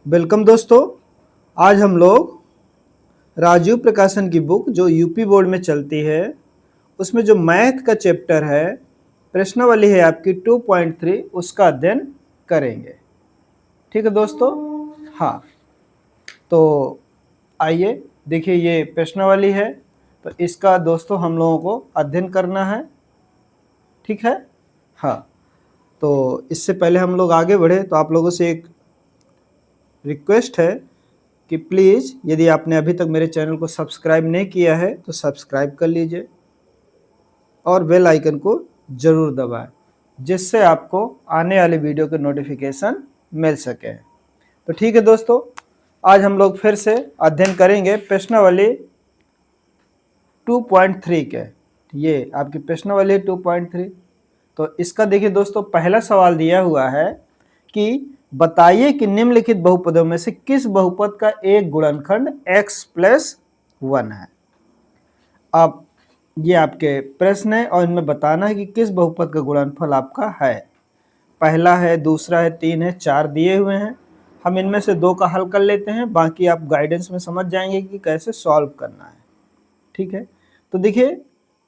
Welcome दोस्तों। आज हम लोग राजीव प्रकाशन की बुक जो यूपी बोर्ड में चलती है उसमें जो मैथ का चैप्टर है, प्रश्नावली है आपकी 2.3, उसका अध्ययन करेंगे। ठीक है दोस्तों। हाँ, तो आइए देखिए, ये प्रश्नावली है तो इसका दोस्तों हम लोगों को अध्ययन करना है। ठीक है। हाँ, तो इससे पहले हम लोग आगे बढ़े तो आप लोगों से एक रिक्वेस्ट है कि प्लीज़ यदि आपने अभी तक मेरे चैनल को सब्सक्राइब नहीं किया है तो सब्सक्राइब कर लीजिए और बेल आइकन को ज़रूर दबाएं, जिससे आपको आने वाले वीडियो के नोटिफिकेशन मिल सके। तो ठीक है दोस्तों, आज हम लोग फिर से अध्ययन करेंगे प्रश्नावली 2.3 के। ये आपकी प्रश्नावली 2.3। तो इसका देखिए दोस्तों, पहला सवाल दिया हुआ है कि बताइए कि निम्नलिखित बहुपदों में से किस बहुपद का एक गुणनखंड x+1 है। अब ये आपके प्रश्न है और इनमें बताना है कि किस बहुपद का गुणनफल आपका है। पहला है, दूसरा है, 3 है, 4 दिए हुए हैं। हम इनमें से 2 का हल कर लेते हैं, बाकी आप गाइडेंस में समझ जाएंगे कि कैसे सॉल्व करना है। ठीक है। तो देखिए,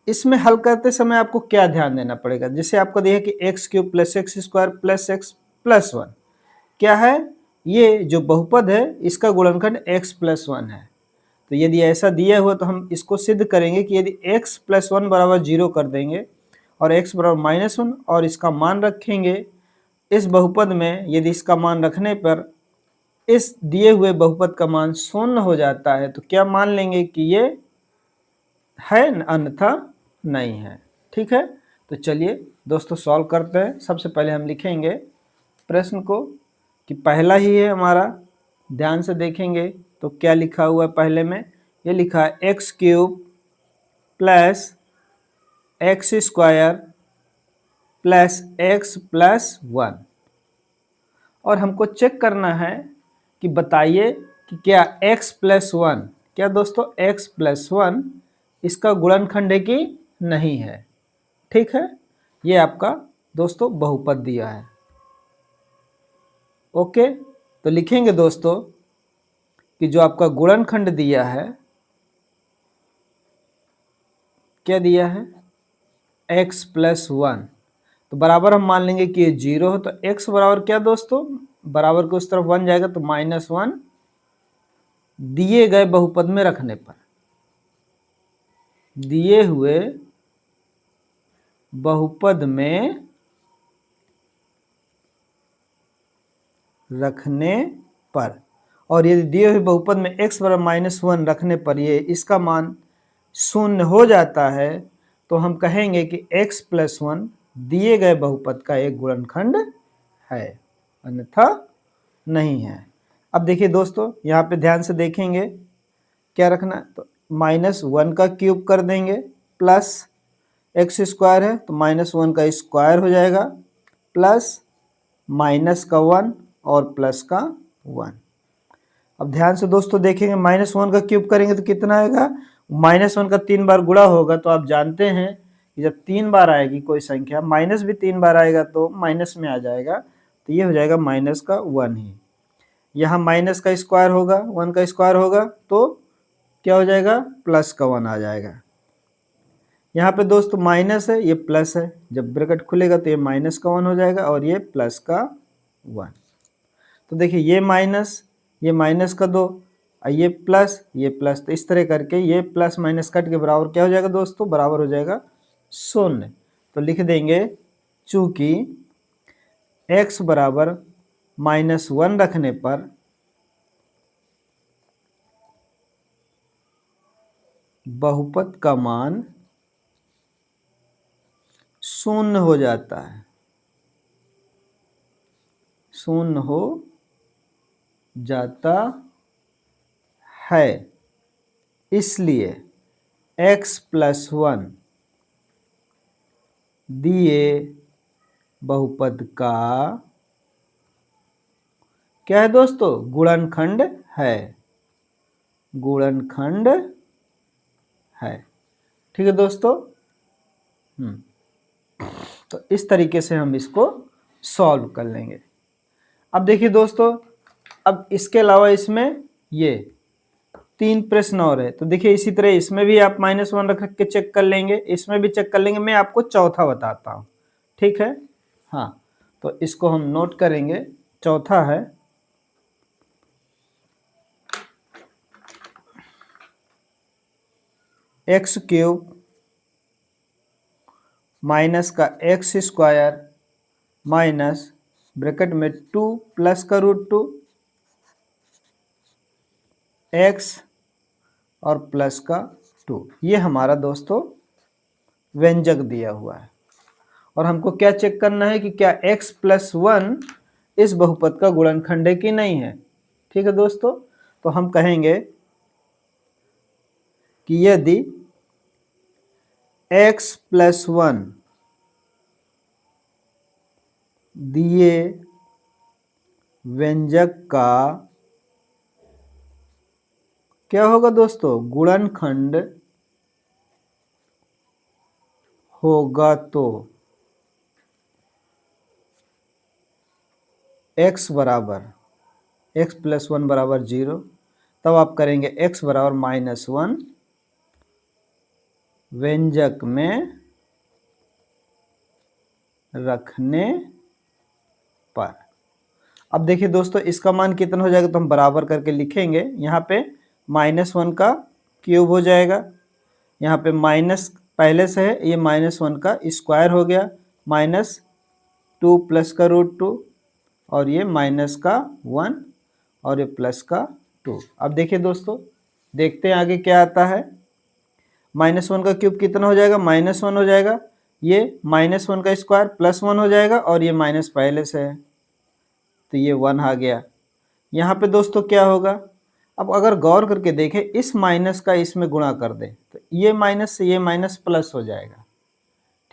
इसमें हल करते समय आपको क्या ध्यान देना पड़ेगा। जैसे आपको दिया कि x³ + x² + x+1 क्या है, ये जो बहुपद है इसका गुणनखंड x+1 है। तो यदि ऐसा दिया हुआ तो हम इसको सिद्ध करेंगे कि यदि x+1 बराबर 0 कर देंगे और x बराबर -1 और इसका मान रखेंगे इस बहुपद में, यदि इसका मान रखने पर इस दिए हुए बहुपद का मान 0 हो जाता है तो क्या मान लेंगे कि ये है, अन्यथा नहीं है। ठीक है। तो चलिए दोस्तों सॉल्व करते हैं। सबसे पहले हम लिखेंगे प्रश्न को कि पहला ही है हमारा। ध्यान से देखेंगे तो क्या लिखा हुआ है पहले में, ये लिखा है x³ + x² + x+1 और हमको चेक करना है कि बताइए कि क्या x+1, क्या दोस्तों x+1 इसका गुणनखंड है कि नहीं है। ठीक है। ये आपका दोस्तों बहुपद दिया है। ओके, तो लिखेंगे दोस्तों कि जो आपका गुणनखंड दिया है, क्या दिया है, x+1, तो बराबर हम मान लेंगे कि ये 0 है। तो x बराबर क्या दोस्तों, बराबर को उस तरफ 1 जाएगा तो -1 दिए गए बहुपद में रखने पर, दिए हुए बहुपद में रखने पर, और यदि दिए हुए बहुपद में x बराबर -1 रखने पर ये इसका मान 0 हो जाता है तो हम कहेंगे कि x+1 दिए गए बहुपद का एक गुणनखंड है, अन्यथा नहीं है। अब देखिए दोस्तों, यहाँ पे ध्यान से देखेंगे क्या रखना है, तो -1 का क्यूब कर देंगे प्लस x² है तो -1 का स्क्वायर हो जाएगा प्लस माइनस का 1 और प्लस का 1। अब ध्यान से दोस्तों देखेंगे, -1 का क्यूब करेंगे तो कितना आएगा, -1 का 3 बार गुणा होगा तो आप जानते हैं कि जब 3 बार आएगी कोई संख्या, माइनस भी 3 बार आएगा तो माइनस में आ जाएगा, तो ये हो जाएगा -1 ही। यहाँ माइनस का स्क्वायर होगा, 1 का स्क्वायर होगा तो क्या हो जाएगा, +1 आ जाएगा। यहाँ पे दोस्तों माइनस है, ये प्लस है, जब ब्रैकेट खुलेगा तो ये -1 हो जाएगा और ये +1। तो देखिए ये माइनस का 2, ये प्लस, तो इस तरह करके ये प्लस माइनस कट के बराबर क्या हो जाएगा दोस्तों, बराबर हो जाएगा 0। तो लिख देंगे चूंकि x बराबर -1 रखने पर बहुपद का मान 0 हो जाता है, 0 हो जाता है, इसलिए x+1 दिए बहुपद का क्या है दोस्तों, गुणनखंड है, गुणनखंड है। ठीक है दोस्तों। तो इस तरीके से हम इसको सॉल्व कर लेंगे। अब देखिए दोस्तों, अब इसके अलावा इसमें ये 3 प्रश्न और है, तो देखिए इसी तरह इसमें भी आप -1 रख के चेक कर लेंगे, इसमें भी चेक कर लेंगे। मैं आपको चौथा बताता हूँ, ठीक है। हाँ, तो इसको हम नोट करेंगे। चौथा है x³ माइनस का x² माइनस ब्रैकेट में 2 प्लस का √2 x और प्लस का 2। ये हमारा दोस्तों व्यंजक दिया हुआ है, और हमको क्या चेक करना है कि क्या x+1 इस बहुपद का गुणनखंड है कि नहीं है। ठीक है दोस्तों, तो हम कहेंगे कि यदि x+1 दिए व्यंजक का क्या होगा दोस्तों, गुणनखंड होगा, तो x+1 बराबर 0, तब आप करेंगे x बराबर -1 व्यंजक में रखने पर। अब देखिए दोस्तों, इसका मान कितना हो जाएगा, तो हम बराबर करके लिखेंगे। यहाँ पे -1 का क्यूब हो जाएगा, यहाँ पे माइनस पहले से है, ये -1 का स्क्वायर हो गया, -2 प्लस का √2, और ये माइनस का 1 और ये प्लस का 2। अब देखिए दोस्तों, देखते हैं आगे क्या आता है। -1 का क्यूब कितना हो जाएगा, -1 हो जाएगा, ये -1 का स्क्वायर +1 हो जाएगा, और ये माइनस पहले से है तो ये 1 आ गया। यहाँ पे दोस्तों क्या होगा, अब अगर गौर करके देखें, इस माइनस का इसमें गुणा कर दें तो ये माइनस से ये माइनस प्लस हो जाएगा।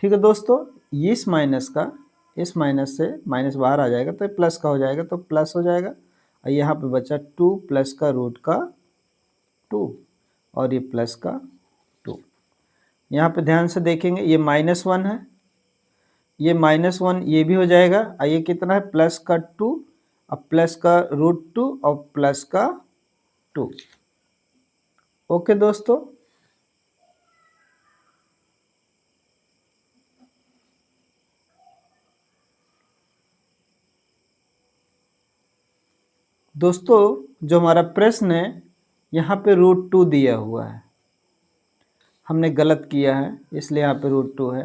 ठीक है दोस्तों, इस माइनस का इस माइनस से माइनस बाहर आ जाएगा तो प्लस का हो जाएगा, तो प्लस हो जाएगा, और यहाँ पे बचा 2 प्लस का √2 और ये प्लस का 2। यहाँ पे ध्यान से देखेंगे, ये -1 है, ये -1 ये भी हो जाएगा, और ये कितना है, प्लस का 2, अब प्लस का √2 और प्लस का 2। ओके दोस्तों, जो हमारा प्रश्न है, यहाँ पे √2 दिया हुआ है, हमने गलत किया है इसलिए यहाँ पे √2 है।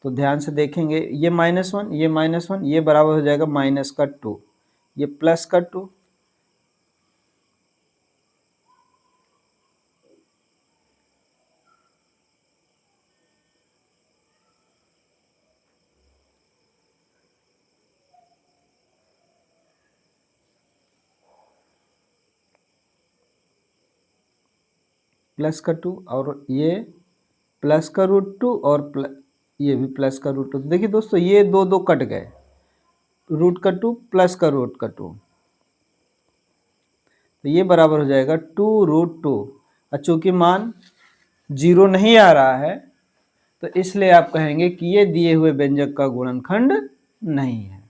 तो ध्यान से देखेंगे, ये -1 ये -1 ये बराबर हो जाएगा माइनस का 2, ये प्लस का 2, प्लस का 2, और ये प्लस का √2 और ये भी प्लस का √2। देखिए दोस्तों, ये दो कट गए, √2 प्लस का √2, तो ये बराबर हो जाएगा 2√2। और चूंकि मान 0 नहीं आ रहा है, तो इसलिए आप कहेंगे कि ये दिए हुए व्यंजक का गुणनखंड नहीं है।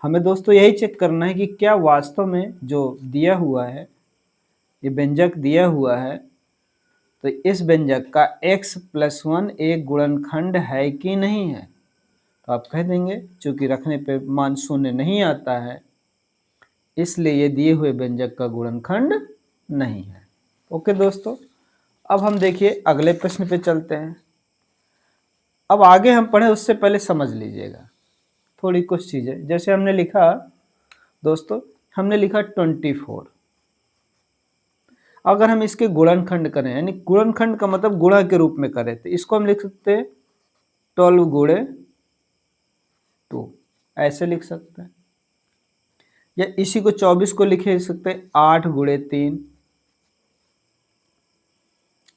हमें दोस्तों यही चेक करना है कि क्या वास्तव में जो दिया हुआ है, ये व्यंजक दिया हुआ है, तो इस व्यंजक का x+1 एक गुणनखंड है कि नहीं है। तो आप कह देंगे, चूंकि रखने पे मान 0 नहीं आता है, इसलिए ये दिए हुए व्यंजक का गुणनखंड नहीं है। ओके दोस्तों, अब हम देखिए अगले प्रश्न पे चलते हैं। अब आगे हम पढ़े उससे पहले समझ लीजिएगा थोड़ी कुछ चीज़ें। जैसे हमने लिखा दोस्तों, हमने लिखा 24। अगर हम इसके गुणनखंड करें, यानी गुणनखंड का मतलब गुणा के रूप में करें, तो इसको हम लिख सकते हैं 12 गुणे 2, ऐसे लिख सकते हैं। या इसी को 24 को लिख सकते हैं 8 गुणे 3,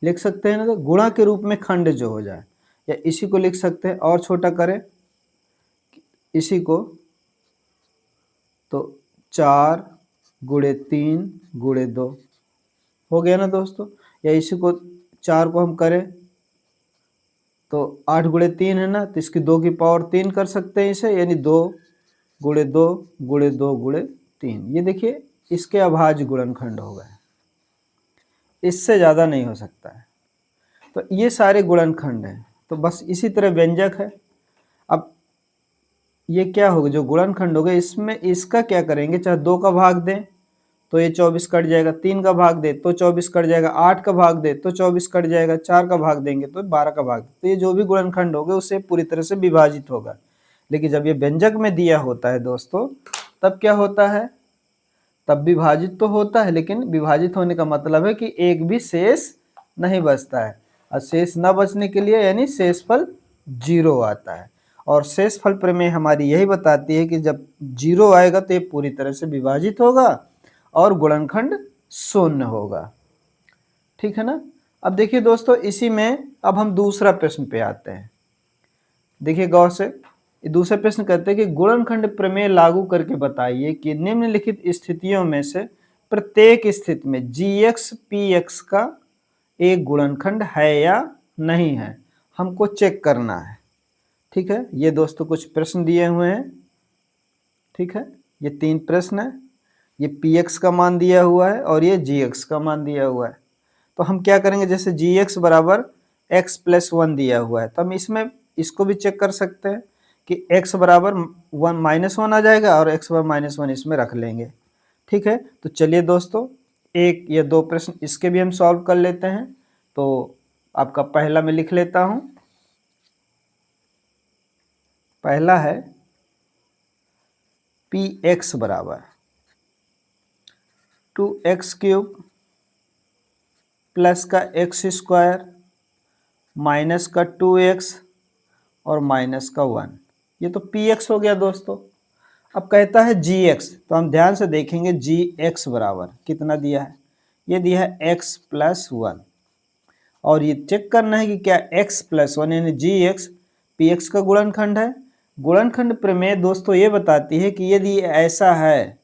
लिख सकते हैं ना, तो गुणा के रूप में खंड जो हो जाए। या इसी को लिख सकते हैं, और छोटा करें इसी को, तो 4 गुणे 3 गुणे 2 हो गया ना दोस्तों। या इसी को 4 को हम करें तो 8 गुणे 3 है ना, तो इसकी 2 की पावर 3 कर सकते हैं इसे, यानी 2 गुणे 2 गुणे 2 गुणे 3। ये देखिए इसके अभाज्य गुणनखंड हो गए, इससे ज़्यादा नहीं हो सकता है। तो ये सारे गुणनखंड हैं, तो बस इसी तरह व्यंजक है। अब ये क्या होगा, जो गुणनखंड हो गए इसमें इसका क्या करेंगे, चाहे 2 का भाग दें तो ये 24 कट जाएगा, 3 का भाग दे तो 24 कट जाएगा, 8 का भाग दे तो 24 कट जाएगा, 4 का भाग देंगे तो 12 का भाग, तो ये जो भी गुणनखंड होगा उससे पूरी तरह से विभाजित होगा। लेकिन जब ये व्यंजक में दिया होता है दोस्तों, तब क्या होता है, तब विभाजित तो होता है, लेकिन विभाजित होने का मतलब है कि एक भी शेष नहीं बचता है, और शेष न बचने के लिए यानी शेषफल 0 आता है। और शेषफल प्रमेय हमारी यही बताती है कि जब 0 आएगा तो ये पूरी तरह से विभाजित होगा और गुणनखंड शून्य होगा। ठीक है ना। अब देखिए दोस्तों, इसी में अब हम दूसरा प्रश्न पे आते हैं। देखिए गौर से, दूसरा प्रश्न कहते हैं कि गुणनखंड प्रमेय लागू करके बताइए कि निम्नलिखित स्थितियों में से प्रत्येक स्थिति में gx px का एक गुणनखंड है या नहीं है, हमको चेक करना है। ठीक है, ये दोस्तों कुछ प्रश्न दिए हुए हैं। ठीक है, ये 3 प्रश्न है, ये px का मान दिया हुआ है और ये gx का मान दिया हुआ है। तो हम क्या करेंगे, जैसे gx बराबर x प्लस 1 दिया हुआ है, तो हम इसमें इसको भी चेक कर सकते हैं कि x बराबर -1 आ जाएगा और x बराबर -1 इसमें रख लेंगे। ठीक है, तो चलिए दोस्तों, एक या 2 प्रश्न इसके भी हम सॉल्व कर लेते हैं। तो आपका पहला मैं लिख लेता हूं। पहला है px बराबर 2x³ प्लस का x² माइनस का 2x और माइनस का 1, ये तो px हो गया दोस्तों। अब कहता है gx, तो हम ध्यान से देखेंगे gx बराबर कितना दिया है, ये दिया है x प्लस 1, और ये चेक करना है कि क्या x प्लस 1 यानी gx px का गुणनखंड है। गुणनखंड प्रमेय दोस्तों ये बताती है कि यदि ऐसा है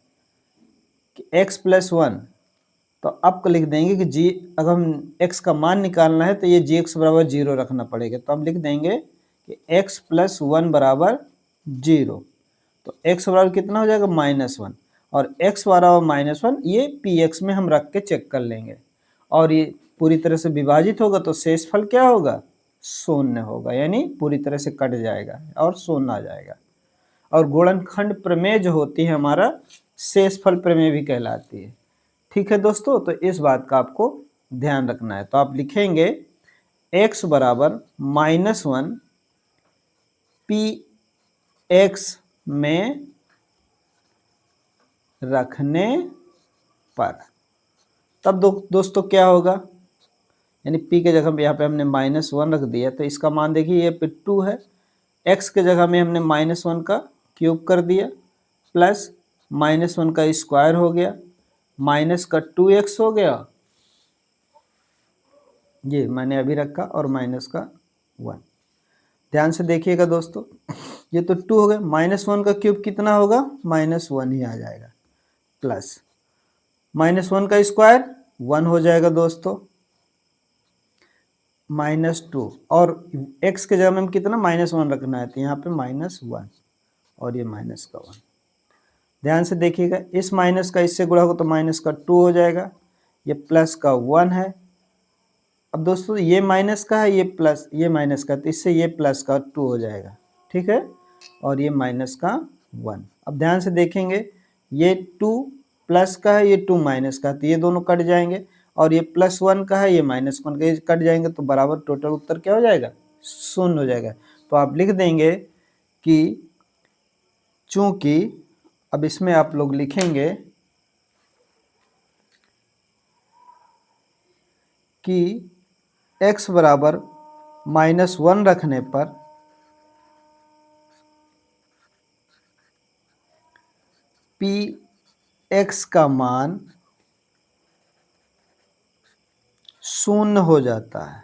कि x प्लस 1, तो आपको लिख देंगे कि g, अगर हम x का मान निकालना है तो ये gx बराबर 0 रखना पड़ेगा, तो हम लिख देंगे कि x प्लस 1 बराबर 0। तो x बराबर कितना हो जाएगा, -1, और x बराबर -1 ये px में हम रख के चेक कर लेंगे, और ये पूरी तरह से विभाजित होगा तो शेषफल क्या होगा, शून्य होगा, यानी पूरी तरह से कट जाएगा और शून्य आ जाएगा। और गुणनखंड प्रमेय जो होती है हमारा शेषफल प्रमेय भी कहलाती है। ठीक है दोस्तों, तो इस बात का आपको ध्यान रखना है। तो आप लिखेंगे x बराबर -1 px में रखने पर, तब दोस्तों क्या होगा, यानी p के जगह पे यहाँ पे हमने -1 रख दिया, तो इसका मान देखिए ये पे 2 है, x के जगह में हमने -1 का क्यूब कर दिया, प्लस -1 का स्क्वायर हो गया, माइनस का 2x हो गया, ये मैंने अभी रखा, और माइनस का 1। ध्यान से देखिएगा दोस्तों, ये तो 2 हो गए, -1 का क्यूब कितना होगा, -1 ही आ जाएगा, प्लस -1 का स्क्वायर 1 हो जाएगा दोस्तों, -2, और x के जगह में हम कितना -1 रखना है, तो यहाँ पे -1 और ये माइनस का 1। ध्यान से देखिएगा, इस माइनस का इससे गुणा होगा तो माइनस का 2 हो जाएगा, ये प्लस का 1 है। अब दोस्तों ये माइनस का है, ये प्लस, ये माइनस का, तो इससे ये प्लस का 2 हो जाएगा। ठीक है, और ये माइनस का 1। अब ध्यान से देखेंगे, ये 2 प्लस का है, ये 2 माइनस का, तो ये दोनों कट जाएंगे, और ये +1 का है, ये -1 का, ये कट जाएंगे, तो बराबर टोटल उत्तर क्या हो जाएगा, 0 हो जाएगा। तो आप लिख देंगे कि चूंकि, अब इसमें आप लोग लिखेंगे कि x बराबर -1 रखने पर px का मान 0 हो जाता है,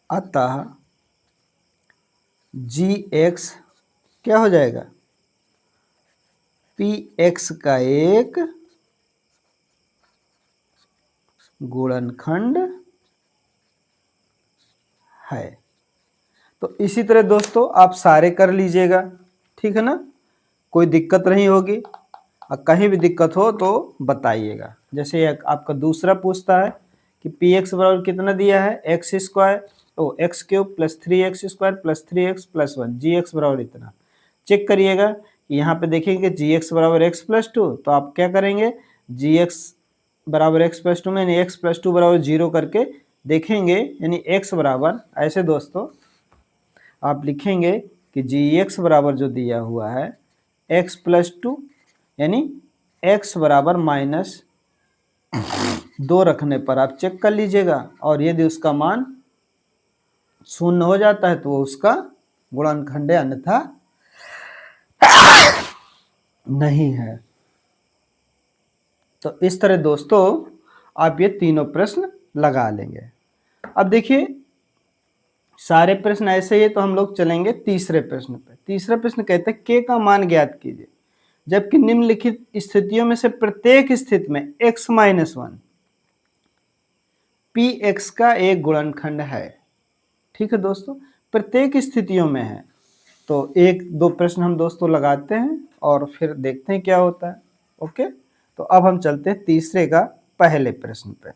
अतः gx क्या हो जाएगा, px का एक गुणनखंड है। तो इसी तरह दोस्तों आप सारे कर लीजिएगा। ठीक है ना, कोई दिक्कत नहीं होगी। और कहीं भी दिक्कत हो तो बताइएगा। जैसे आपका दूसरा पूछता है कि पी एक्स बराबर कितना दिया है, x square x cube plus 3x square plus 3x plus 1, जी एक्स बराबर इतना। चेक करिएगा, यहाँ पे देखेंगे जी एक्स बराबर एक्स प्लस 2, तो आप क्या करेंगे, जी एक्स बराबर एक्स प्लस 2 में यानी एक्स प्लस 2 बराबर 0 करके देखेंगे, यानी एक्स बराबर ऐसे दोस्तों आप लिखेंगे कि जी एक्स बराबर जो दिया हुआ है एक्स प्लस 2 यानी एक्स बराबर माइनस 2 रखने पर आप चेक कर लीजिएगा, और यदि उसका मान शून्य हो जाता है तो वो उसका गुणनखंड है, अन्यथा नहीं है। तो इस तरह दोस्तों आप ये तीनों प्रश्न लगा लेंगे। अब देखिए सारे प्रश्न ऐसे ही है, तो हम लोग चलेंगे तीसरे प्रश्न पे। तीसरा प्रश्न कहते हैं के का मान ज्ञात कीजिए जबकि निम्नलिखित स्थितियों में से प्रत्येक स्थिति में x माइनस 1 पी एक्स का एक गुणनखंड है। ठीक है दोस्तों, प्रत्येक स्थितियों में है। तो एक दो प्रश्न हम दोस्तों लगाते हैं और फिर देखते हैं क्या होता है। ओके, तो अब हम चलते हैं तीसरे का पहले प्रश्न पे।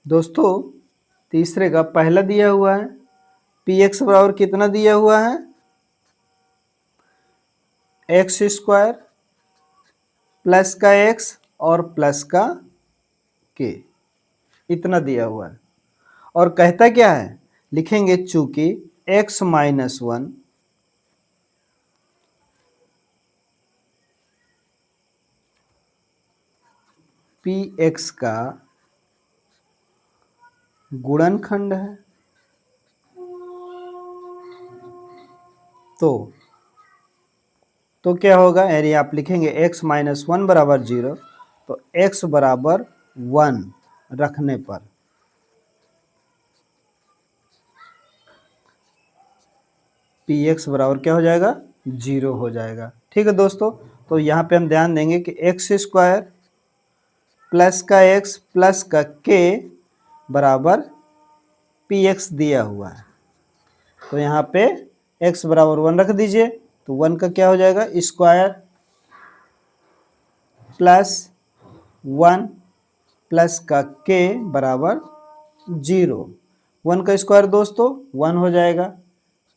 दोस्तों तीसरे का पहला दिया हुआ है पी एक्स बराबर कितना दिया हुआ है, एक्स स्क्वायर प्लस का एक्स और प्लस का के, इतना दिया हुआ है। और कहता क्या है, लिखेंगे चूंकि x माइनस 1 पी एक्स का गुणनखंड है, तो क्या होगा, यानी आप लिखेंगे x माइनस 1 बराबर 0, तो x बराबर 1 रखने पर पी एक्स बराबर क्या हो जाएगा, 0 हो जाएगा। ठीक है दोस्तों, तो यहाँ पे हम ध्यान देंगे कि एक्स स्क्वायर प्लस का एक्स प्लस का के बराबर पी एक्स दिया हुआ है, तो यहाँ पे x बराबर 1 रख दीजिए, तो 1 का क्या हो जाएगा, स्क्वायर प्लस 1 प्लस का के बराबर 0। 1 का स्क्वायर दोस्तों 1 हो जाएगा,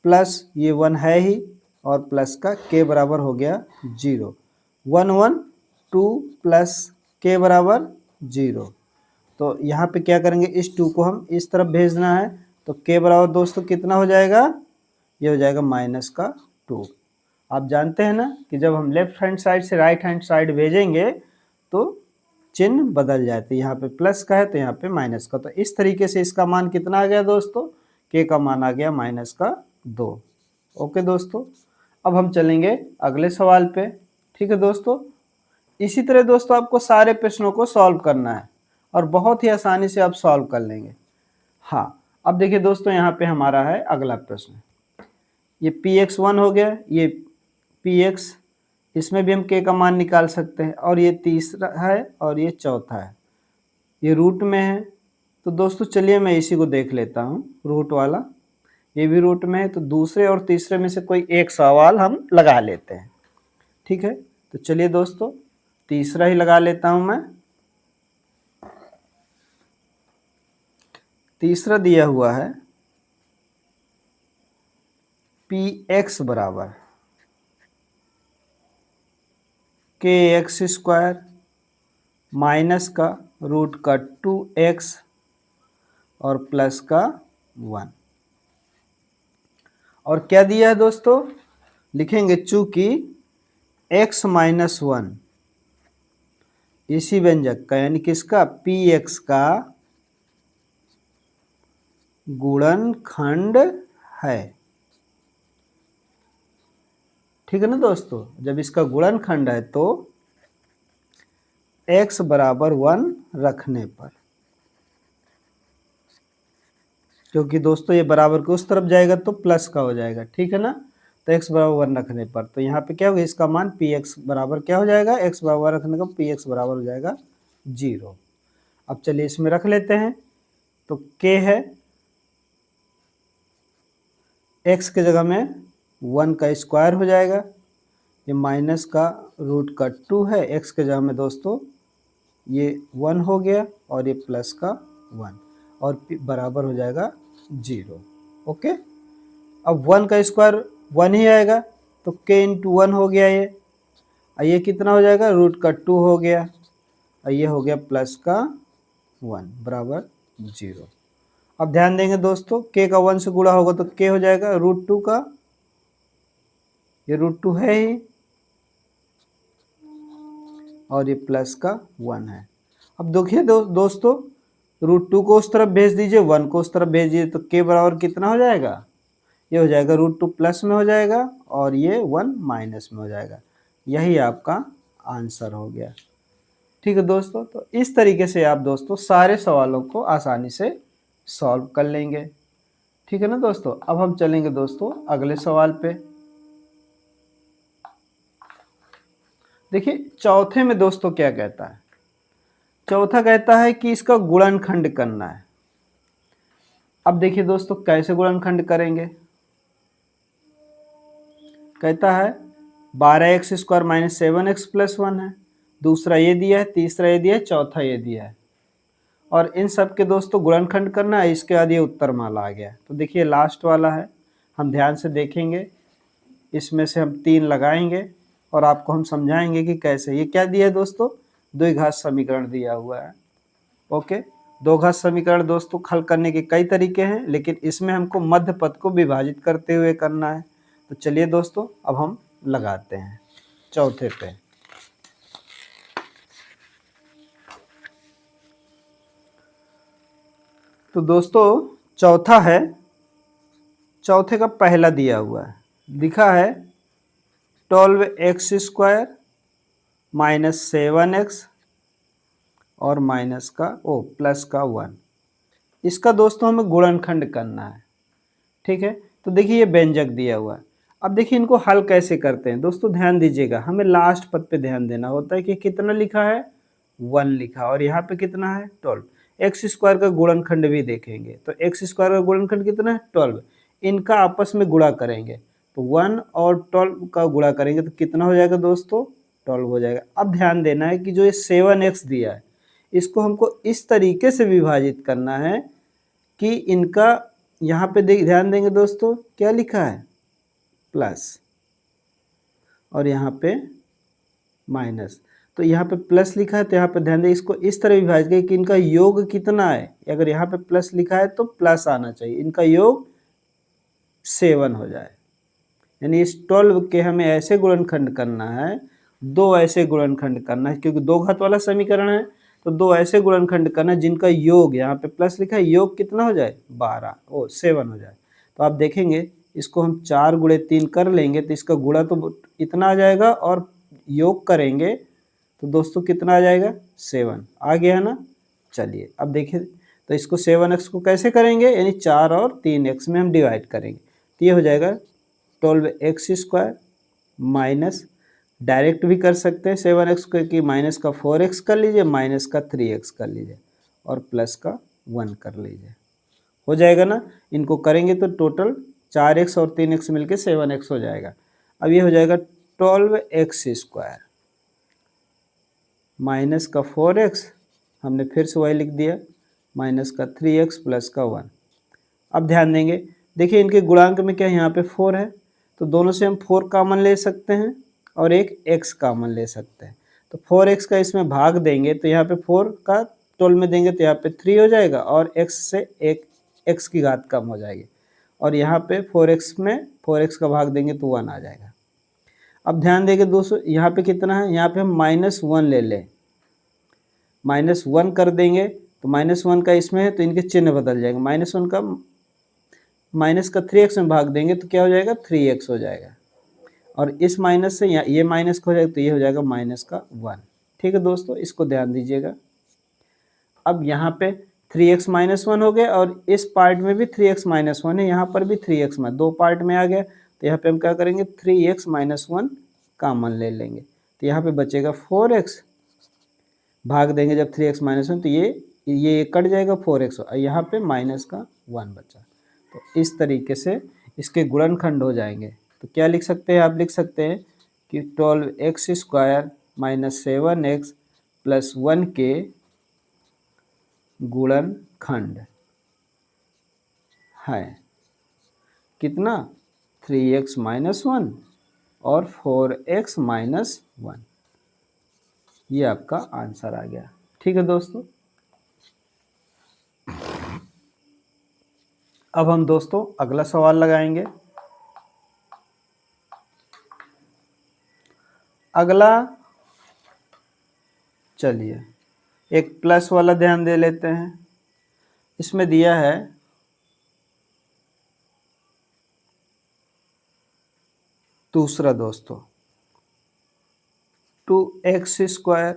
प्लस ये 1 है ही, और प्लस का के बराबर हो गया 0। 1 1 2 प्लस के बराबर 0। तो यहाँ पे क्या करेंगे, इस 2 को हम इस तरफ भेजना है, तो के बराबर दोस्तों कितना हो जाएगा, ये हो जाएगा माइनस का 2। आप जानते हैं ना कि जब हम लेफ्ट हैंड साइड से राइट हैंड साइड भेजेंगे तो चिन्ह बदल जाते, यहाँ पे प्लस का है तो यहाँ पे माइनस का। तो इस तरीके से इसका मान कितना आ गया दोस्तों, के का मान आ गया माइनस का 2। ओके दोस्तों, अब हम चलेंगे अगले सवाल पे। ठीक है दोस्तों, इसी तरह दोस्तों आपको सारे प्रश्नों को सॉल्व करना है और बहुत ही आसानी से आप सॉल्व कर लेंगे। हाँ, अब देखिए दोस्तों यहाँ पे हमारा है अगला प्रश्न, ये पी एक्स 1 हो गया, ये पी एक्स, इसमें भी हम के का मान निकाल सकते हैं, और ये तीसरा है और ये चौथा है, ये रूट में है। तो दोस्तों चलिए मैं इसी को देख लेता हूँ, रूट वाला, ये भी रूट में है, तो दूसरे और तीसरे में से कोई एक सवाल हम लगा लेते हैं। ठीक है, तो चलिए दोस्तों तीसरा ही लगा लेता हूँ मैं। तीसरा दिया हुआ है पी एक्स बराबर के एक्स स्क्वायर माइनस का रूट का 2x और प्लस का 1। और क्या दिया है दोस्तों, लिखेंगे चूंकि x माइनस 1 इसी व्यंजक का यानी किसका, पी एक्स का गुणनखंड है। ठीक है ना दोस्तों, जब इसका गुणनखंड है तो x बराबर 1 रखने पर, क्योंकि दोस्तों ये बराबर के उस तरफ जाएगा तो प्लस का हो जाएगा। ठीक है ना, तो x बराबर 1 रखने पर, तो यहाँ पे क्या होगा, इसका मान पी एक्स बराबर क्या हो जाएगा, x बराबर रखने का पी एक्स बराबर हो जाएगा 0। अब चलिए इसमें रख लेते हैं तो k है, x के जगह में 1 का स्क्वायर हो जाएगा, ये माइनस का रूट का 2 है, x के जगह में दोस्तों ये 1 हो गया और ये प्लस का 1 और बराबर हो जाएगा 0। ओके, अब 1 का स्क्वायर 1 ही आएगा तो k इंटू 1 हो गया ये कितना हो जाएगा, रूट का 2 हो गया और ये हो गया प्लस का 1 बराबर 0। अब ध्यान देंगे दोस्तों, k का 1 से गुणा होगा तो k हो जाएगा रूट 2 का, ये रूट 2 है ही और ये प्लस का 1 है। अब देखिए दोस्तों, रूट 2 को उस तरफ भेज दीजिए, 1 को उस तरफ भेज दीजिए, तो k बराबर कितना हो जाएगा, ये हो जाएगा रूट 2 प्लस में हो जाएगा और ये 1 माइनस में हो जाएगा। यही आपका आंसर हो गया। ठीक है दोस्तों, तो इस तरीके से आप दोस्तों सारे सवालों को आसानी से सॉल्व कर लेंगे। ठीक है ना दोस्तों, अब हम चलेंगे दोस्तों अगले सवाल पे। देखिए चौथे में दोस्तों क्या कहता है, चौथा कहता है कि इसका गुणनखंड करना है। अब देखिए दोस्तों कैसे गुणनखंड करेंगे, कहता है 12x square minus 7x plus 1 है, दूसरा ये दिया है, तीसरा ये दिया है, चौथा ये दिया है और इन सब के दोस्तों गुणनखंड करना है। इसके बाद ये उत्तर माला आ गया। तो देखिए लास्ट वाला है, हम ध्यान से देखेंगे, इसमें से हम 3 लगाएंगे और आपको हम समझाएंगे कि कैसे। ये क्या दिया है दोस्तों, द्विघात समीकरण दिया हुआ है। ओके, दो घात समीकरण दोस्तों हल करने के कई तरीके हैं, लेकिन इसमें हमको मध्य पद को विभाजित करते हुए करना है। तो चलिए दोस्तों अब हम लगाते हैं चौथे पे। तो दोस्तों चौथा है, चौथे का पहला दिया हुआ है, लिखा है 12x स्क्वायर माइनस 7x और माइनस का प्लस का 1। इसका दोस्तों हमें गुणनखंड करना है। ठीक है, तो देखिए ये व्यंजक दिया हुआ है। अब देखिए इनको हल कैसे करते हैं दोस्तों, ध्यान दीजिएगा, हमें लास्ट पद पे ध्यान देना होता है कि कितना लिखा है, 1 लिखा, और यहाँ पे कितना है 12। एक्स स्क्वायर का गुणनखंड भी देखेंगे तो एक्स स्क्वायर का गुणनखंड कितना है 12, इनका आपस में गुणा करेंगे तो 1 और 12 का गुणा करेंगे तो कितना हो जाएगा दोस्तों, 12 हो जाएगा। अब ध्यान देना है कि जो ये 7x दिया है इसको हमको इस तरीके से विभाजित करना है कि इनका यहाँ पे ध्यान देंगे दोस्तों, क्या लिखा है प्लस और यहाँ पे माइनस, तो यहाँ पे प्लस लिखा है तो यहाँ पे ध्यान दें, इसको इस तरह विभाजित करें कि इनका योग कितना है। अगर यहाँ पे प्लस लिखा है तो प्लस आना चाहिए, इनका योग 7 हो जाए। यानी इस 12 के हमें ऐसे गुणनखंड करना है, 2 ऐसे गुणनखंड करना है, क्योंकि दो घात वाला समीकरण है तो 2 ऐसे गुणनखंड करना है जिनका योग, यहाँ पे प्लस लिखा है, योग कितना हो जाए 7 हो जाए। तो आप देखेंगे इसको हम 4 गुणे 3 कर लेंगे तो इसका गुणा तो इतना आ जाएगा और योग करेंगे तो दोस्तों कितना आ जाएगा 7 आ गया है ना। चलिए अब देखिए, तो इसको 7x को कैसे करेंगे, यानी 4 और 3x में हम डिवाइड करेंगे तो ये हो जाएगा 12x स्क्वायर माइनस, डायरेक्ट भी कर सकते हैं 7x को कि माइनस का 4x कर लीजिए, माइनस का 3x कर लीजिए और प्लस का 1 कर लीजिए, हो जाएगा ना। इनको करेंगे तो टोटल 4x और 3x मिलके 7x हो जाएगा। अब ये हो जाएगा 12x स्क्वायर माइनस का 4x, हमने फिर से वही लिख दिया, माइनस का 3x प्लस का 1। अब ध्यान देंगे, देखिए इनके गुणांक में क्या है, यहाँ पे 4 है तो दोनों से हम 4 कॉमन ले सकते हैं और एक x कॉमन ले सकते हैं। तो 4x का इसमें भाग देंगे तो यहाँ पे 4 का 12 में देंगे तो यहाँ पे 3 हो जाएगा और x से एक x की घात कम हो जाएगी और यहाँ पे 4x में 4x का भाग देंगे तो 1 आ जाएगा। अब ध्यान देंगे दोस्तों, यहाँ पे कितना है, यहाँ पे हम -1 ले लें, -1 कर देंगे तो -1 का इसमें है तो इनके चिन्ह बदल जाएंगे, -1 का माइनस का 3x में भाग देंगे तो क्या हो जाएगा 3x हो जाएगा और इस माइनस से ये माइनस का हो जाएगा तो ये हो जाएगा माइनस का 1। ठीक है दोस्तों, इसको ध्यान दीजिएगा। अब यहाँ पे 3x माइनस 1 हो गया और इस पार्ट में भी 3x माइनस 1 है, यहाँ पर भी 3x में, दो पार्ट में आ गया तो यहाँ पे हम क्या करेंगे 3x माइनस 1 कॉमन ले लेंगे तो यहाँ पे बचेगा 4x, भाग देंगे जब 3x माइनस 1 तो ये ये कट जाएगा 4x और यहाँ पे माइनस का 1 बचा। तो इस तरीके से इसके गुणनखंड हो जाएंगे। तो क्या लिख सकते हैं, आप लिख सकते हैं कि 12x² माइनस 7x प्लस 1 के गुणनखंड है कितना, 3x माइनस 1 और 4x माइनस 1। ये आपका आंसर आ गया। ठीक है दोस्तों, अब हम दोस्तों अगला सवाल लगाएंगे। अगला, चलिए एक प्लस वाला ध्यान दे लेते हैं। इसमें दिया है दूसरा दोस्तों 2x²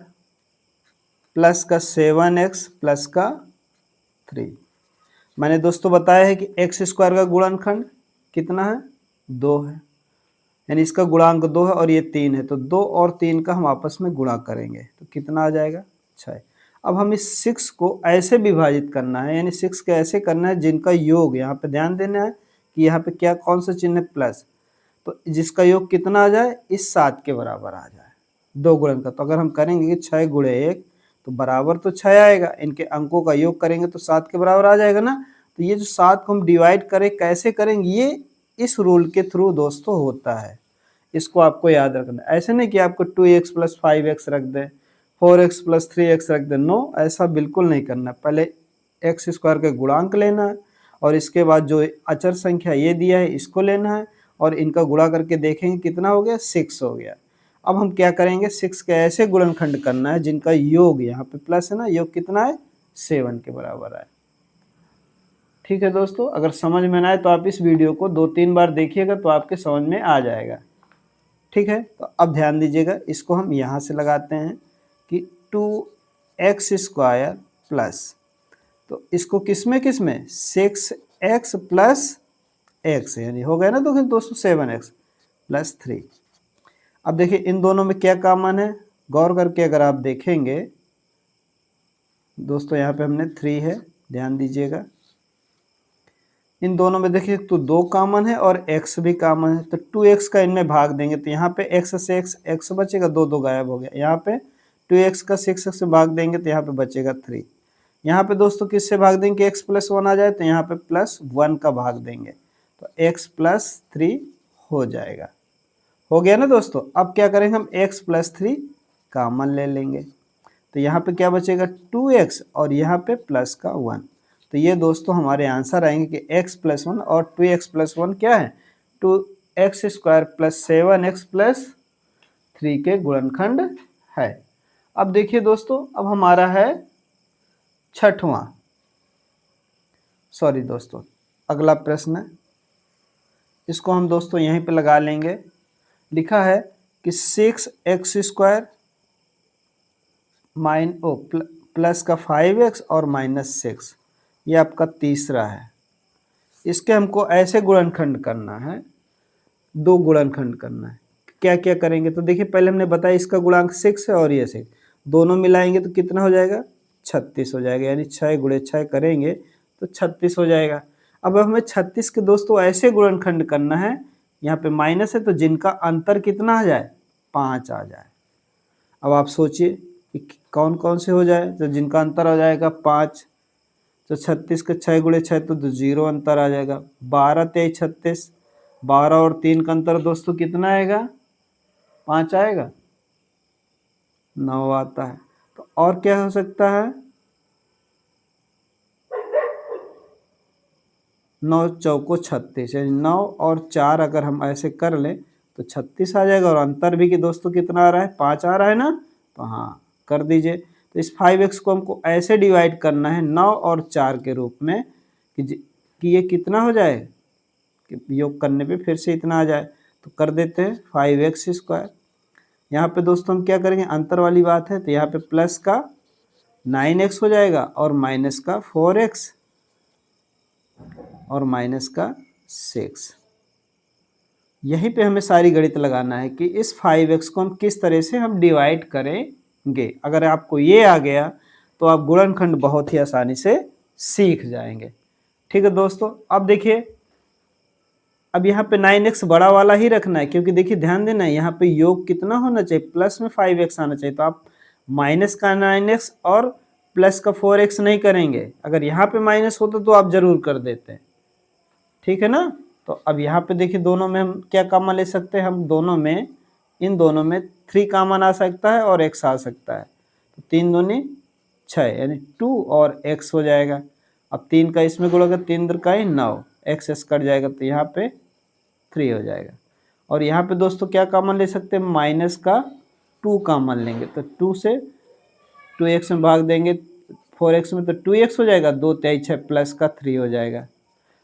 प्लस का 7x प्लस का 3। मैंने दोस्तों बताया है कि x² का गुणनखंड कितना है, 2 है, यानी इसका गुणांक 2 है और ये 3 है। तो 2 और 3 का हम आपस में गुणा करेंगे तो कितना आ जाएगा, 6। अब हम इस 6 को ऐसे विभाजित करना है, यानी 6 के ऐसे करना है जिनका योग, यहाँ पे ध्यान देना है कि यहाँ पे क्या कौन सा चिन्ह है, प्लस। तो जिसका योग कितना आ जाए, इस 7 के बराबर आ जाए, 2 गुणन का। तो अगर हम करेंगे कि 6 गुणे 1 तो बराबर तो 6 आएगा, इनके अंकों का योग करेंगे तो 7 के बराबर आ जाएगा ना। तो ये जो 7 को हम डिवाइड करें, कैसे करेंगे, ये इस रूल के थ्रू दोस्तों होता है। इसको आपको याद रखना है। ऐसे नहीं कि आपको 2x प्लस 5x रख दें, 4x प्लस 3x रख दें, नो, ऐसा बिल्कुल नहीं करना। पहले x² के गुणांक लेना है और इसके बाद जो अचर संख्या ये दिया है इसको लेना है और इनका गुणा करके देखेंगे कितना हो गया, 6 हो गया। अब हम क्या करेंगे, 6 के ऐसे गुणनखंड करना है जिनका योग, यहाँ पे प्लस है ना, योग कितना है, 7 के बराबर है। ठीक है दोस्तों, अगर समझ में ना आए तो आप इस वीडियो को 2-3 बार देखिएगा तो आपके समझ में आ जाएगा। ठीक है, तो अब ध्यान दीजिएगा, इसको हम यहाँ से लगाते हैं कि 2x² प्लस, तो इसको किस में 6x प्लस x, यानी हो गया ना तो फिर दोस्तों 7x प्लस 3। अब देखिए इन दोनों में क्या कॉमन है, गौर करके अगर आप देखेंगे दोस्तों, यहाँ पे हमने 3 है, ध्यान दीजिएगा। इन दोनों में देखिए तो 2 कॉमन है और x भी कॉमन है, तो 2x का इनमें भाग देंगे तो यहाँ पे x से x बचेगा, 2 गायब हो गया। यहाँ पे 2x का 6x से भाग देंगे तो यहाँ पे बचेगा 3। यहाँ पे दोस्तों किससे भाग देंगे, x प्लस 1 आ जाए तो यहाँ पे प्लस 1 का भाग देंगे तो x प्लस 3 हो जाएगा। हो गया ना दोस्तों। अब क्या करेंगे, हम x प्लस 3 कॉमन ले लेंगे तो यहाँ पे क्या बचेगा, 2x और यहाँ पे प्लस का 1। तो ये दोस्तों हमारे आंसर आएंगे कि x प्लस 1 और 2x प्लस 1 क्या है, 2x² प्लस 7x प्लस 3 के गुणनखंड है। अब देखिए दोस्तों, अब हमारा है छठवां, सॉरी दोस्तों अगला प्रश्न, इसको हम दोस्तों यहीं पे लगा लेंगे। लिखा है कि 6x² प्लस का 5x और माइनस 6, ये आपका तीसरा है। इसके हमको ऐसे गुणनखंड करना है, 2 गुणनखंड करना है। क्या क्या करेंगे, तो देखिए पहले हमने बताया इसका गुणांक 6 है और ये 6, दोनों मिलाएंगे तो कितना हो जाएगा, 36 हो जाएगा, यानी 6 गुणे 6 करेंगे तो 36 हो जाएगा। अब हमें 36 के दोस्तों ऐसे गुणनखंड करना है, यहाँ पे माइनस है तो जिनका अंतर कितना आ जाए, 5 आ जाए। अब आप सोचिए कि कौन कौन से हो जाए, तो जिनका अंतर हो जाएगा 5, तो 36 के 6 गुणे 6 तो 0 अंतर आ जाएगा। 12 तेईस 36, 12 और 3 का अंतर दोस्तों कितना आएगा, 5 आएगा, 9 आता है। तो और क्या हो सकता है, 9 चौको 36, यानी 9 और 4 अगर हम ऐसे कर लें तो 36 आ जाएगा। और अंतर भी कि दोस्तों कितना आ रहा है, 5 आ रहा है ना, तो हाँ कर दीजिए। तो इस 5x को हमको ऐसे डिवाइड करना है 9 और 4 के रूप में कि ये कितना हो जाए, कि योग करने पे फिर से इतना आ जाए। तो कर देते हैं 5x²। यहाँ पे दोस्तों हम क्या करेंगे, अंतर वाली बात है तो यहाँ पे प्लस का 9x हो जाएगा और माइनस का 4x और माइनस का 6। यहीं पे हमें सारी गणित लगाना है कि इस 5x को हम किस तरह से हम डिवाइड करेंगे। अगर आपको ये आ गया तो आप गुणनखंड बहुत ही आसानी से सीख जाएंगे। ठीक है दोस्तों, अब देखिए, अब यहाँ पे 9x बड़ा वाला ही रखना है, क्योंकि देखिए ध्यान देना है यहाँ पे योग कितना होना चाहिए, प्लस में 5x आना चाहिए। तो आप माइनस का 9x और प्लस का 4x नहीं करेंगे, अगर यहाँ पे माइनस होता तो आप जरूर कर देते। ठीक है ना। तो अब यहाँ पे देखिए दोनों में हम क्या कॉमन ले सकते हैं, हम दोनों में, इन दोनों में 3 कॉमन आ सकता है और x आ सकता है। तो 3 दूनी 6 यानी 2 और x हो जाएगा। अब 3 का इसमें गुणा, 3 दूर का 9, x कट जाएगा तो यहाँ पे 3 हो जाएगा। और यहाँ पे दोस्तों क्या कॉमन ले सकते हैं, माइनस का 2 कॉमन लेंगे, तो 2 से 2x में भाग देंगे 4x में, तो 2x हो जाएगा, 2 3 6 प्लस का 3 हो जाएगा।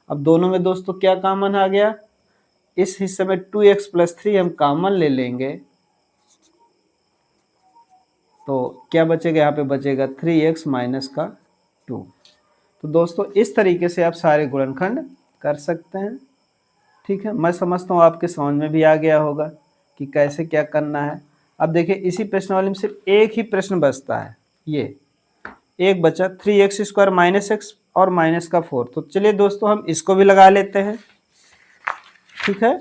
अब दोनों में दोस्तों क्या कॉमन आ गया, इस हिस्से में 2x प्लस 3 हम कॉमन ले लेंगे, तो क्या बचेगा, यहाँ पे बचेगा 3x माइनस का 2। तो दोस्तों इस तरीके से आप सारे गुणनखंड कर सकते हैं। ठीक है, मैं समझता हूँ आपके समझ में भी आ गया होगा कि कैसे क्या करना है। अब देखिए इसी प्रश्नावली में सिर्फ एक ही प्रश्न बचता है, ये एक बचा 3x स्क्वायर माइनस एक्स और माइनस का 4। तो चलिए दोस्तों हम इसको भी लगा लेते हैं। ठीक है,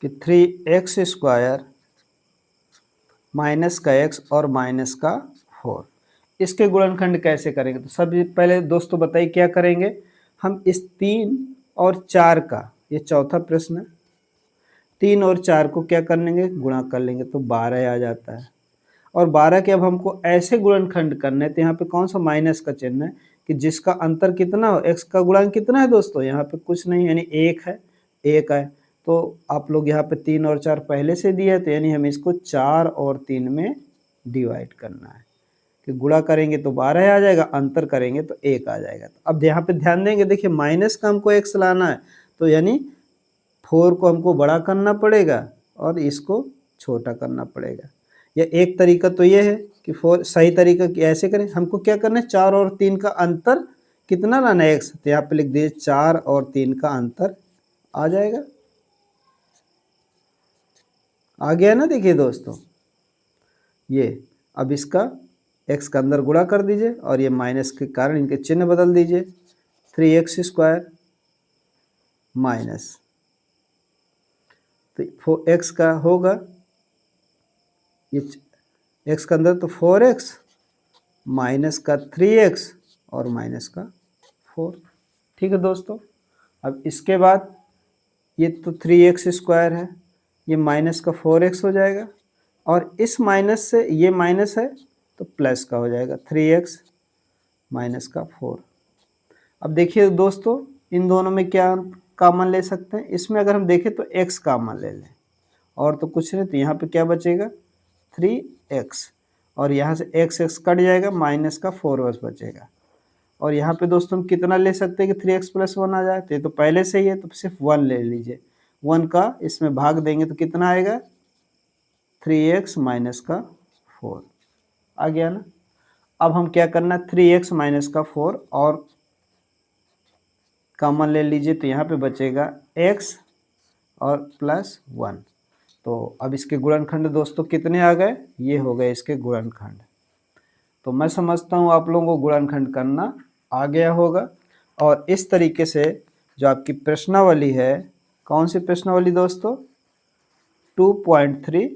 कि 3x स्क्वायर माइनस का x और माइनस का 4, इसके गुणनखंड कैसे करेंगे। तो सबसे पहले दोस्तों बताइए क्या करेंगे, हम इस 3 और 4 का, ये चौथा प्रश्न है, 3 और 4 को क्या कर लेंगे, गुणा कर लेंगे, तो 12 आ जाता है। और 12 के अब हमको ऐसे गुणनखंड करने, तो यहाँ पे कौन सा माइनस का चिन्ह है कि जिसका अंतर कितना हो, x का गुणांक कितना है दोस्तों, यहाँ पे कुछ नहीं यानी 1 है, 1 है। तो आप लोग यहाँ पे 3 और 4 पहले से दिया है, तो यानी हमें इसको 4 और 3 में डिवाइड करना है, कि गुणा करेंगे तो 12 आ जाएगा, अंतर करेंगे तो 1 आ जाएगा। तो अब यहाँ पे ध्यान देंगे, देखिए माइनस का हमको x लाना है, तो यानी 4 को हमको बड़ा करना पड़ेगा और इसको छोटा करना पड़ेगा। या एक तरीका तो ये है कि 4 सही तरीका कि ऐसे करें, हमको क्या करना है, 4 और 3 का अंतर कितना लाना है, x, तो यहाँ पे लिख दीजिए 4 और 3 का अंतर आ जाएगा। आ गया ना, देखिए दोस्तों ये, अब इसका x का अंदर गुणा कर दीजिए और ये माइनस के कारण इनके चिन्ह बदल दीजिए, 3x स्क्वायर माइनस, तो x का होगा, ये x का अंदर तो 4x माइनस का 3x और माइनस का 4। ठीक है दोस्तों, अब इसके बाद ये तो 3x स्क्वायर है, ये माइनस का 4x हो जाएगा, और इस माइनस से ये माइनस है तो प्लस का हो जाएगा, 3x माइनस का 4। अब देखिए दोस्तों इन दोनों में क्या कॉमन ले सकते हैं, इसमें अगर हम देखें तो x कॉमन ले लें और तो कुछ नहीं, तो यहाँ पे क्या बचेगा 3x, और यहाँ से x कट जाएगा, माइनस का 4 बस बचेगा। और यहाँ पे दोस्तों हम कितना ले सकते हैं कि 3x प्लस 1 आ जाए, तो ये तो पहले से ही है, तो सिर्फ 1 ले लीजिए, 1 का इसमें भाग देंगे तो कितना आएगा, 3x माइनस का 4 आ गया ना। अब हम क्या करना है, 3x माइनस का 4 और कॉमन ले लीजिए, तो यहाँ पे बचेगा x और प्लस 1। तो अब इसके गुणनखंड दोस्तों कितने आ गए, ये हो गए इसके गुणनखंड। तो मैं समझता हूँ आप लोगों को गुणनखंड करना आ गया होगा। और इस तरीके से जो आपकी प्रश्नावली है, कौन सी प्रश्नावली दोस्तों, 2.3